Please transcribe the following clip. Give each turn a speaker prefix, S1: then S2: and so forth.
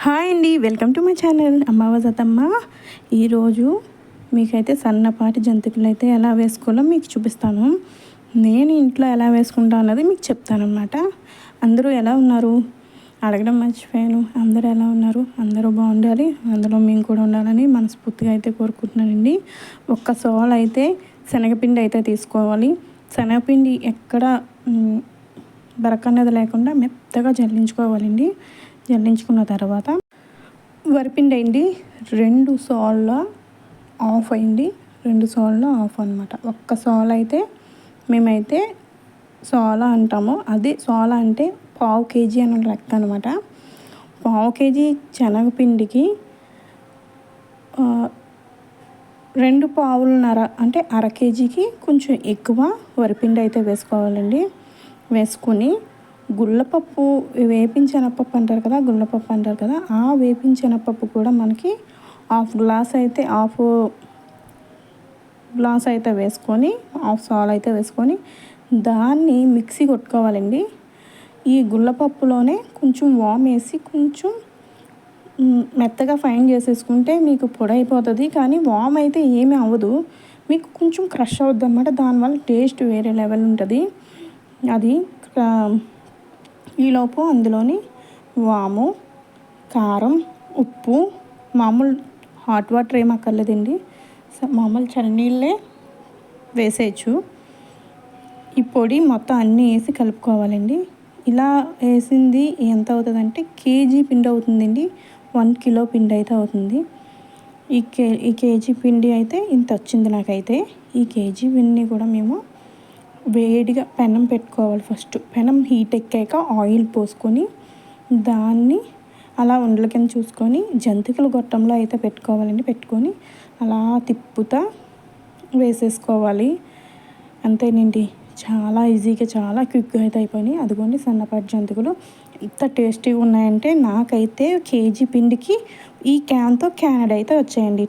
S1: Hi అండి, welcome to my channel అమ్మావజతమ్మ. ఈరోజు మీకైతే సన్నపాటి జంతికలు అయితే ఎలా వేసుకోవాలో మీకు చూపిస్తాను. నేను ఇంట్లో ఎలా వేసుకుంటా అన్నది మీకు చెప్తాను అనమాట. అందరూ ఎలా ఉన్నారు అడగడం మర్చిపోయాను. అందరూ ఎలా ఉన్నారు? అందరూ బాగుండాలి, అందులో మేము కూడా ఉండాలని మనస్ఫూర్తిగా అయితే కోరుకుంటున్నానండి. ఒక్క సోల్ అయితే శనగపిండి అయితే తీసుకోవాలి. శనగపిండి ఎక్కడ బరకన్నది లేకుండా మెత్తగా జల్లించుకోవాలండి. జల్లించుకున్న తర్వాత వరిపిండి అయింది 2 సాళ్ళ ఆఫ్ అయింది, 2 సాళ్ళ ఆఫ్ అనమాట. ఒక్క సాల్ అయితే మేమైతే సోలా అంటాము. అది సోలా అంటే పావు కేజీ అని లెక్క అనమాట. పావు కేజీ శనగపిండికి 2 పావులున్నర అంటే అర కేజీకి కొంచెం ఎక్కువ వరిపిండి అయితే వేసుకోవాలండి. వేసుకొని గుళ్ళపప్పు వేపించెనపప్పు అంటారు కదా, గుళ్ళపప్పు అంటారు కదా, ఆ వేపించెనపప్పు కూడా మనకి హాఫ్ గ్లాస్ అయితే వేసుకొని హాఫ్ సాల్ అయితే వేసుకొని దాన్ని మిక్సీ కొట్టుకోవాలండి. ఈ గుళ్ళపప్పులోనే కొంచెం వామ్ వేసి కొంచెం మెత్తగా ఫైన్ చేసేసుకుంటే మీకు పొడి అయిపోతుంది. కానీ వామ్ అయితే ఏమీ అవ్వదు, మీకు కొంచెం క్రష్ అవుద్ది అనమాట. దానివల్ల టేస్ట్ వేరే లెవెల్ ఉంటుంది. అది ఈలోపు అందులోని వాము, కారం, ఉప్పు, మామూలు హాట్ వాటర్ ఏం అక్కర్లేదండి, మామూలు చన్నీళ్ళే వేసేయచ్చు. ఈ పొడి మొత్తం అన్నీ వేసి కలుపుకోవాలండి. ఇలా వేసింది ఎంత అవుతుందంటే కేజీ పిండి అవుతుందండి. 1 కిలో పిండి అయితే అవుతుంది. ఈ కేజీ పిండి అయితే ఇంత వచ్చింది నాకైతే. ఈ కేజీ పిండిని కూడా మేము వేడిగా పెనం పెట్టుకోవాలి. ఫస్ట్ పెనం హీట్ ఎక్కాక ఆయిల్ పోసుకొని దాన్ని అలా ఉండల కింద చూసుకొని జంతికల గొట్టంలో అయితే పెట్టుకోవాలండి. పెట్టుకొని అలా తిప్పుతా వేసేసుకోవాలి. అంతేనండి, చాలా ఈజీగా చాలా క్విక్గా అయితే అయిపోయినాయి. అదిగోండి సన్నపాటి జంతికలు ఎంత టేస్టీగా ఉన్నాయంటే నాకైతే కేజీ పిండికి ఈ క్యాన్తో క్యానడ్ అయితే వచ్చాయండి.